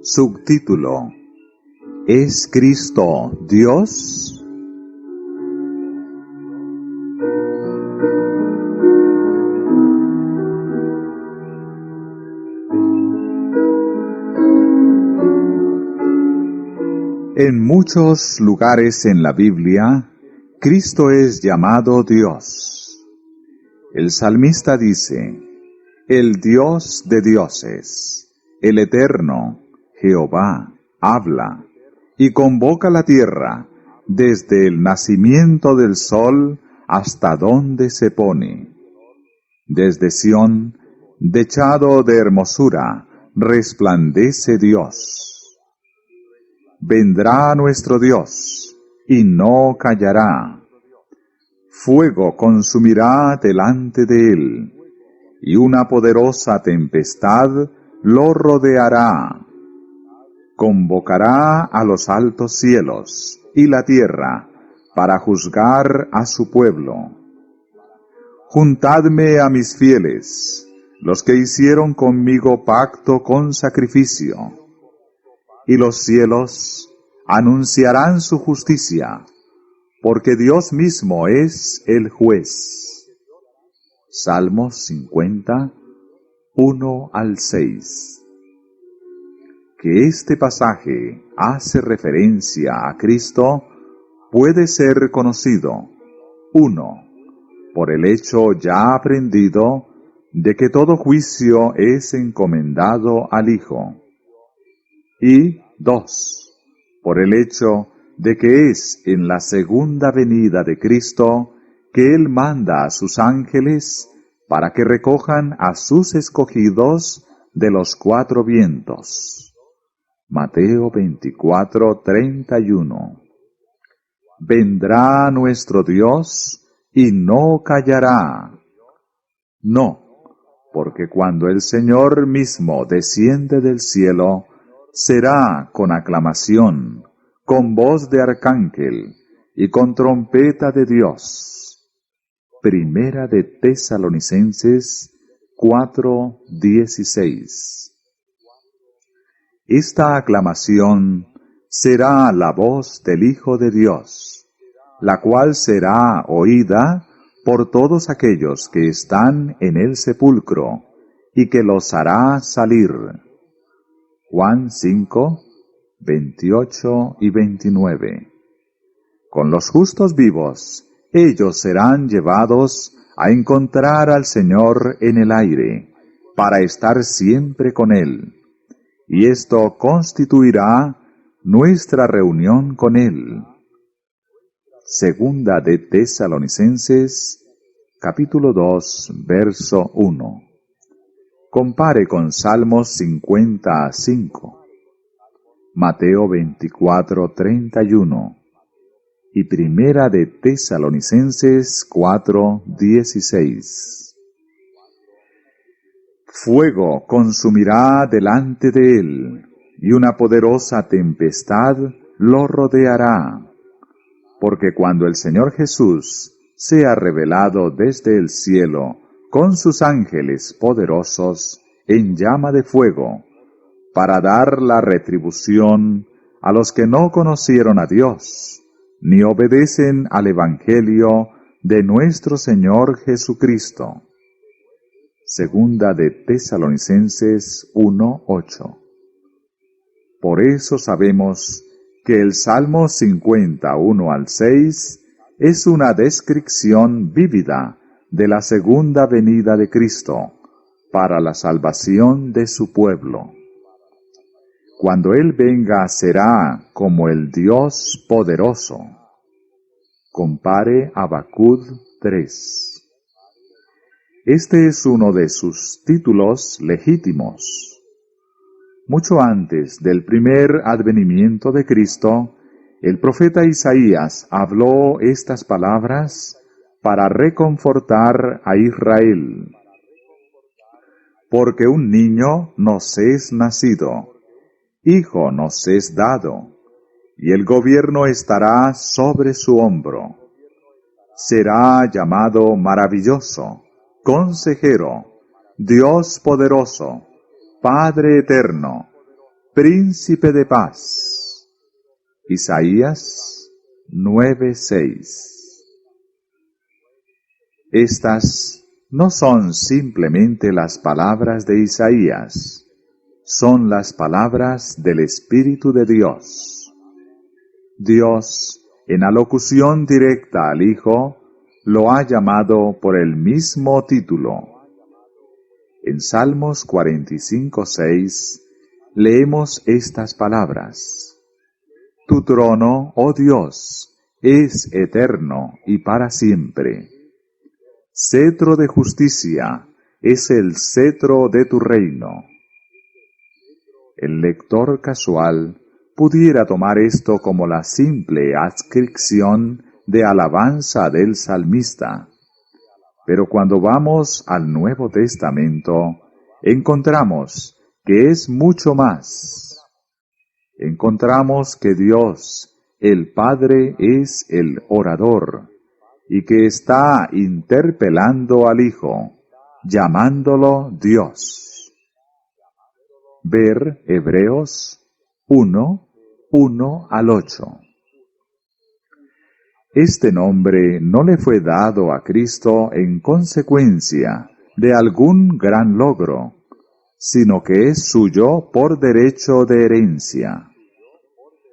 Subtítulo: ¿Es Cristo Dios? En muchos lugares en la Biblia, Cristo es llamado Dios. El salmista dice: el Dios de dioses, el Eterno, Jehová, habla, y convoca la tierra, desde el nacimiento del sol hasta donde se pone. Desde Sión, dechado de hermosura, resplandece Dios. Vendrá nuestro Dios, y no callará. Fuego consumirá delante de él, y una poderosa tempestad lo rodeará. Convocará a los altos cielos y la tierra para juzgar a su pueblo. Juntadme a mis fieles, los que hicieron conmigo pacto con sacrificio. Y los cielos anunciarán su justicia, porque Dios mismo es el juez. Salmos 50, 1 al 6. Que este pasaje hace referencia a Cristo puede ser conocido: 1. Por el hecho ya aprendido de que todo juicio es encomendado al Hijo. Y 2. Por el hecho de que es en la segunda venida de Cristo que Él manda a sus ángeles para que recojan a sus escogidos de los cuatro vientos. Mateo 24, 31. Vendrá nuestro Dios y no callará. No, porque cuando el Señor mismo desciende del cielo, será con aclamación, con voz de arcángel y con trompeta de Dios. Primera de Tesalonicenses 4:16. Esta aclamación será la voz del Hijo de Dios, la cual será oída por todos aquellos que están en el sepulcro, y que los hará salir. Juan 5, 28 y 29. Con los justos vivos, ellos serán llevados a encontrar al Señor en el aire, para estar siempre con Él. Y esto constituirá nuestra reunión con Él. Segunda de Tesalonicenses, capítulo 2, verso 1. Compare con Salmos 50:5, Mateo 24:31 y Primera de Tesalonicenses 4:16. Fuego consumirá delante de él, y una poderosa tempestad lo rodeará. Porque cuando el Señor Jesús sea revelado desde el cielo con sus ángeles poderosos en llama de fuego, para dar la retribución a los que no conocieron a Dios, ni obedecen al Evangelio de nuestro Señor Jesucristo. Segunda de Tesalonicenses 1:8. Por eso sabemos que el Salmo 51 al 6 es una descripción vívida de la segunda venida de Cristo para la salvación de su pueblo. Cuando Él venga será como el Dios poderoso. Compare Habacuc 3. Este es uno de sus títulos legítimos. Mucho antes del primer advenimiento de Cristo, el profeta Isaías habló estas palabras para reconfortar a Israel. Porque un niño nos es nacido, hijo nos es dado, y el gobierno estará sobre su hombro. Será llamado maravilloso, consejero, Dios poderoso, Padre eterno, Príncipe de paz. Isaías 9:6. Estas no son simplemente las palabras de Isaías, son las palabras del Espíritu de Dios. Dios, en alocución directa al Hijo, lo ha llamado por el mismo título. En Salmos 45:6 leemos estas palabras: Tu trono, oh Dios, es eterno y para siempre. Cetro de justicia es el cetro de tu reino. El lector casual pudiera tomar esto como la simple adscripción de alabanza del salmista. Pero cuando vamos al Nuevo Testamento, encontramos que es mucho más. Encontramos que Dios, el Padre, es el orador, y que está interpelando al Hijo, llamándolo Dios. Ver Hebreos 1:1-8. Este nombre no le fue dado a Cristo en consecuencia de algún gran logro, sino que es suyo por derecho de herencia.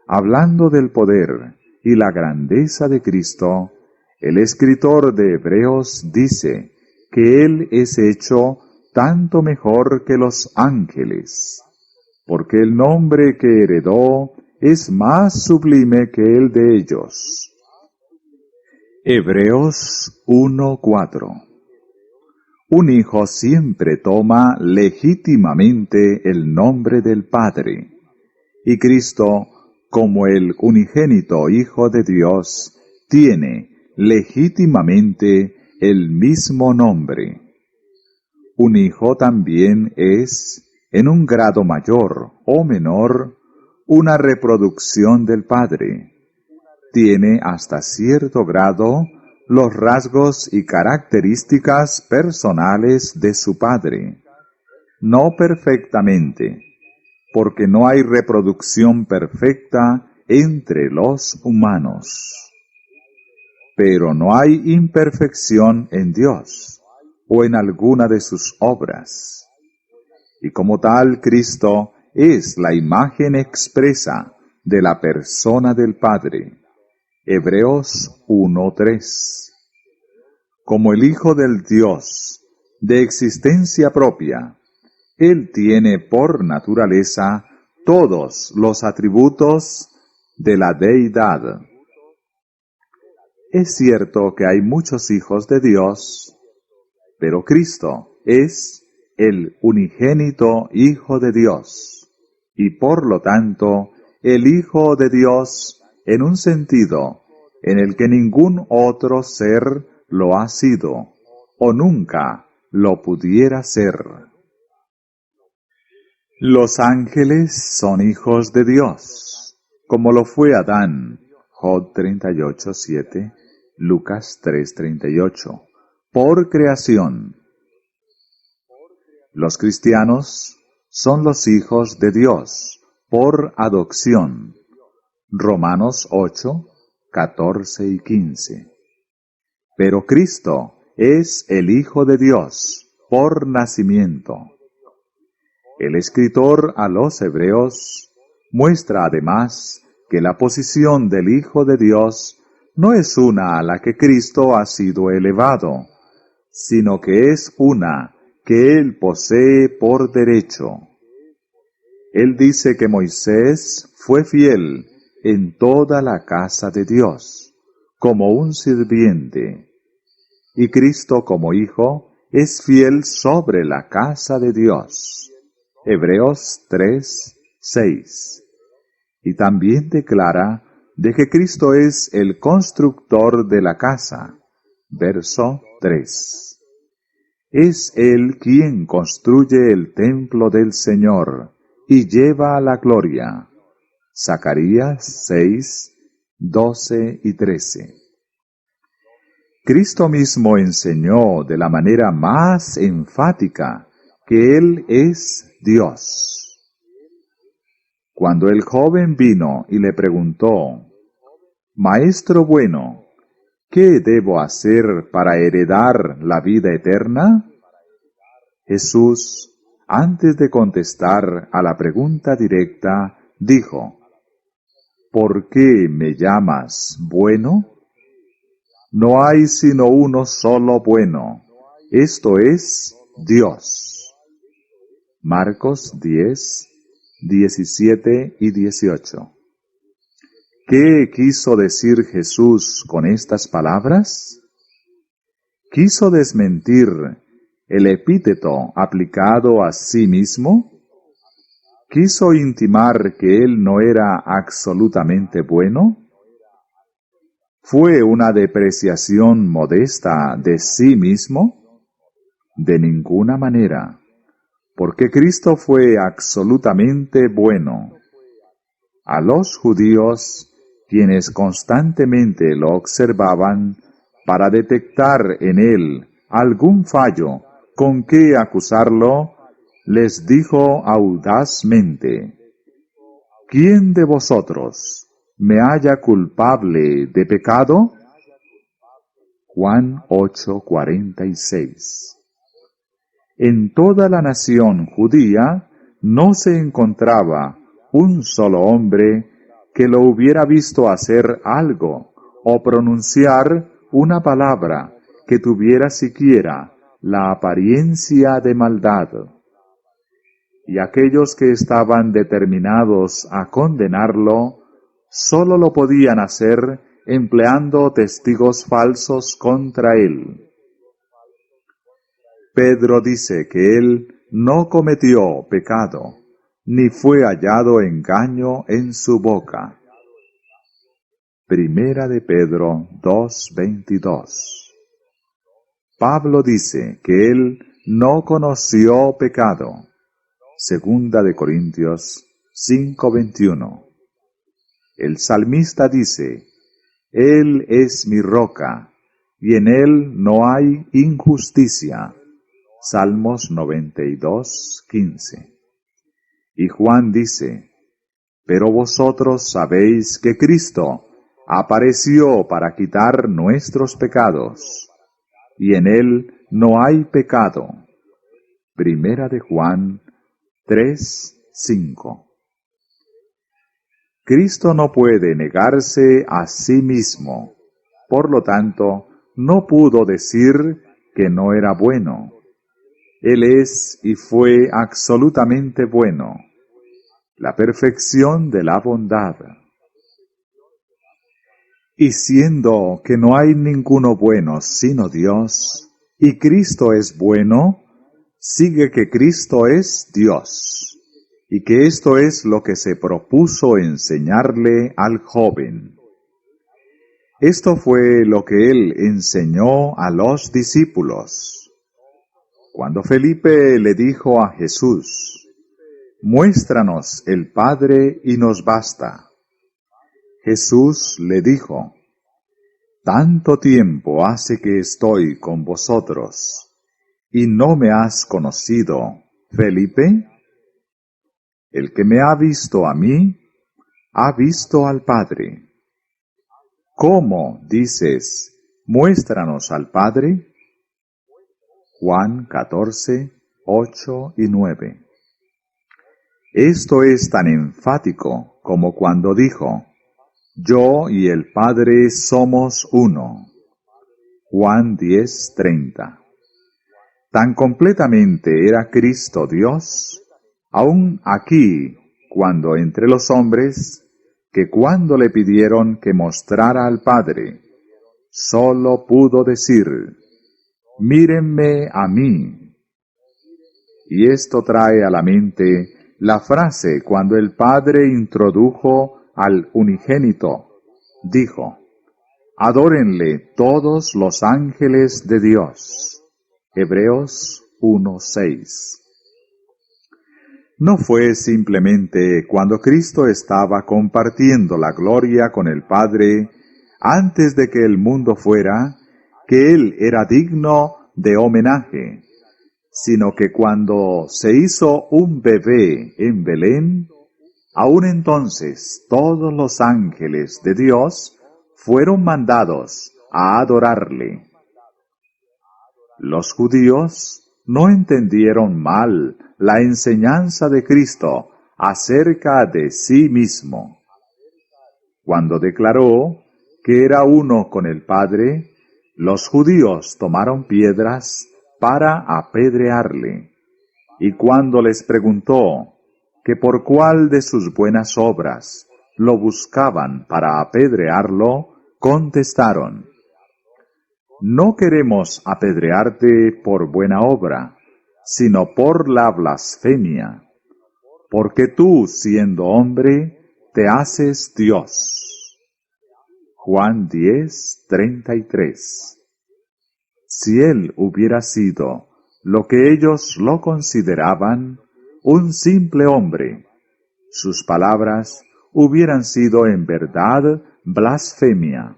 Hablando del poder y la grandeza de Cristo, el escritor de Hebreos dice que Él es hecho tanto mejor que los ángeles, porque el nombre que heredó es más sublime que el de ellos. Hebreos 1:4. Un hijo siempre toma legítimamente el nombre del Padre, y Cristo, como el unigénito Hijo de Dios, tiene legítimamente el mismo nombre. Un hijo también es, en un grado mayor o menor, una reproducción del Padre. Tiene hasta cierto grado los rasgos y características personales de su Padre. No perfectamente, porque no hay reproducción perfecta entre los humanos. Pero no hay imperfección en Dios o en alguna de sus obras. Y como tal, Cristo es la imagen expresa de la persona del Padre. Hebreos 1:3. Como el Hijo del Dios, de existencia propia, Él tiene por naturaleza todos los atributos de la deidad. Es cierto que hay muchos hijos de Dios, pero Cristo es el unigénito Hijo de Dios, y por lo tanto, el Hijo de Dios en un sentido en el que ningún otro ser lo ha sido, o nunca lo pudiera ser. Los ángeles son hijos de Dios, como lo fue Adán, Job 38:7, Lucas 3:38, por creación. Los cristianos son los hijos de Dios, por adopción. Romanos 8:14 y 15. Pero Cristo es el Hijo de Dios, por nacimiento. El escritor a los Hebreos muestra además que la posición del Hijo de Dios no es una a la que Cristo ha sido elevado, sino que es una que Él posee por derecho. Él dice que Moisés fue fiel en toda la casa de Dios, como un sirviente, y Cristo como Hijo es fiel sobre la casa de Dios. Hebreos 3:6. Y también declara de que Cristo es el constructor de la casa. Verso 3. Es Él quien construye el templo del Señor y lleva a la gloria. Zacarías 6:12 y 13. Cristo mismo enseñó de la manera más enfática que Él es Dios. Cuando el joven vino y le preguntó, Maestro bueno, ¿qué debo hacer para heredar la vida eterna? Jesús, antes de contestar a la pregunta directa, dijo, ¿por qué me llamas bueno? No hay sino uno solo bueno, esto es Dios. Marcos 10, 17 y 18. ¿Qué quiso decir Jesús con estas palabras? ¿Quiso desmentir el epíteto aplicado a sí mismo? ¿Quiso intimar que él no era absolutamente bueno? ¿Fue una depreciación modesta de sí mismo? De ninguna manera, porque Cristo fue absolutamente bueno. A los judíos, quienes constantemente lo observaban para detectar en él algún fallo con que acusarlo, les dijo audazmente, ¿quién de vosotros me halla culpable de pecado? Juan 8:46. En toda la nación judía no se encontraba un solo hombre que lo hubiera visto hacer algo o pronunciar una palabra que tuviera siquiera la apariencia de maldad. Y aquellos que estaban determinados a condenarlo, sólo lo podían hacer empleando testigos falsos contra él. Pedro dice que él no cometió pecado, ni fue hallado engaño en su boca. Primera de Pedro 2:22. Pablo dice que él no conoció pecado. Segunda de Corintios 5:21. El salmista dice, Él es mi roca, y en él no hay injusticia. Salmos 92:15. Y Juan dice, pero vosotros sabéis que Cristo apareció para quitar nuestros pecados, y en él no hay pecado. Primera de Juan 3:5. Cristo no puede negarse a sí mismo, por lo tanto, no pudo decir que no era bueno. Él es y fue absolutamente bueno, la perfección de la bondad. Y siendo que no hay ninguno bueno sino Dios, y Cristo es bueno, sigue que Cristo es Dios, y que esto es lo que se propuso enseñarle al joven. Esto fue lo que él enseñó a los discípulos. Cuando Felipe le dijo a Jesús, muéstranos el Padre y nos basta. Jesús le dijo, tanto tiempo hace que estoy con vosotros, y no me has conocido, Felipe. El que me ha visto a mí, ha visto al Padre. ¿Cómo dices, muéstranos al Padre? Juan 14:8 y 9. Esto es tan enfático como cuando dijo, yo y el Padre somos uno. Juan 10:30. Tan completamente era Cristo Dios, aún aquí, cuando entre los hombres, que cuando le pidieron que mostrara al Padre, sólo pudo decir, mírenme a mí. Y esto trae a la mente la frase cuando el Padre introdujo al unigénito, dijo, adórenle todos los ángeles de Dios. Hebreos 1:6. No fue simplemente cuando Cristo estaba compartiendo la gloria con el Padre antes de que el mundo fuera, que Él era digno de homenaje, sino que cuando se hizo un bebé en Belén, Aun entonces todos los ángeles de Dios fueron mandados a adorarle. Los judíos no entendieron mal la enseñanza de Cristo acerca de sí mismo. Cuando declaró que era uno con el Padre, los judíos tomaron piedras para apedrearle. Y cuando les preguntó que por cuál de sus buenas obras lo buscaban para apedrearlo, contestaron: no queremos apedrearte por buena obra, sino por la blasfemia, porque tú, siendo hombre, te haces Dios. Juan 10:33. Si él hubiera sido lo que ellos lo consideraban, un simple hombre, sus palabras hubieran sido en verdad blasfemia,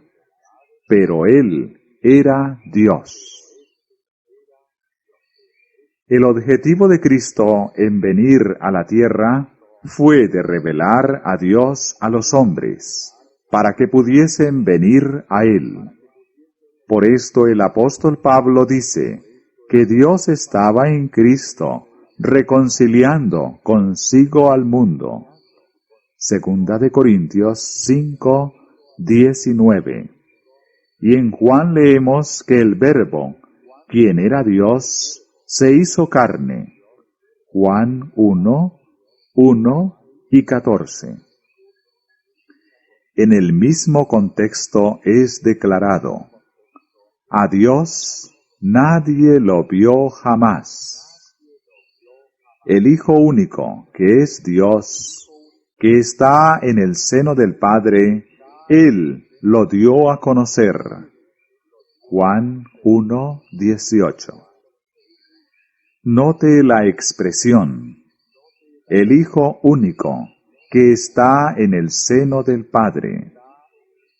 pero él era Dios. El objetivo de Cristo en venir a la tierra fue de revelar a Dios a los hombres, para que pudiesen venir a Él. Por esto el apóstol Pablo dice que Dios estaba en Cristo, reconciliando consigo al mundo. Segunda de Corintios 5:19. Y en Juan leemos que el Verbo, quien era Dios, se hizo carne. Juan 1:1-14. En el mismo contexto es declarado: a Dios nadie lo vio jamás. El Hijo único, que es Dios, que está en el seno del Padre, Él lo dio a conocer. Juan 1:18. Note la expresión: el Hijo único, que está en el seno del Padre.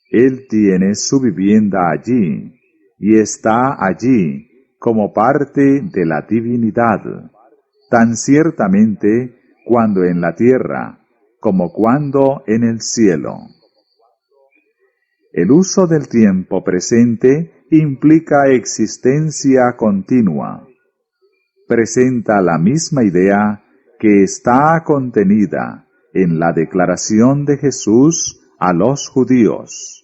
Él tiene su vivienda allí, y está allí como parte de la divinidad, tan ciertamente cuando en la tierra, como cuando en el cielo. El uso del tiempo presente implica existencia continua. Presenta la misma idea que está contenida en la declaración de Jesús a los judíos.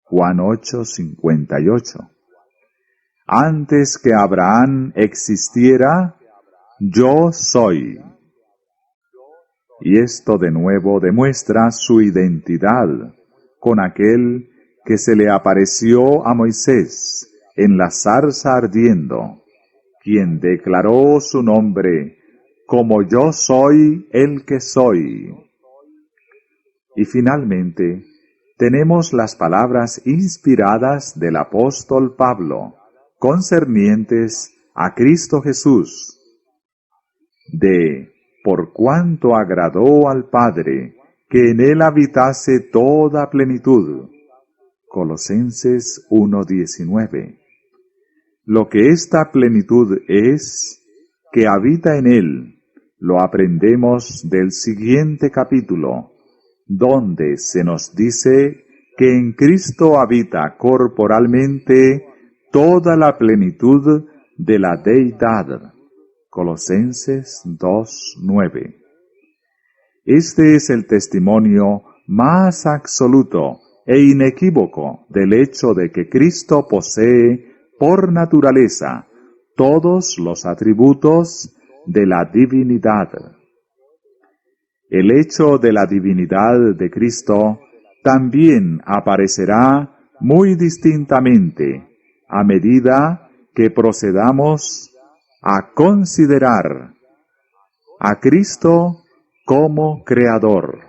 Juan 8:58. Antes que Abraham existiera, yo soy. Y esto de nuevo demuestra su identidad con aquel que se le apareció a Moisés en la zarza ardiendo, quien declaró su nombre como yo soy el que soy. Y finalmente, tenemos las palabras inspiradas del apóstol Pablo, concernientes a Cristo Jesús, de por cuanto agradó al Padre que en él habitase toda plenitud. Colosenses 1:19. Lo que esta plenitud es, que habita en él, lo aprendemos del siguiente capítulo, donde se nos dice que en Cristo habita corporalmente toda la plenitud de la deidad. Colosenses 2:9. Este es el testimonio más absoluto e inequívoco del hecho de que Cristo posee por naturaleza todos los atributos de la divinidad. El hecho de la divinidad de Cristo también aparecerá muy distintamente a medida que procedamos a considerar a Cristo como Creador.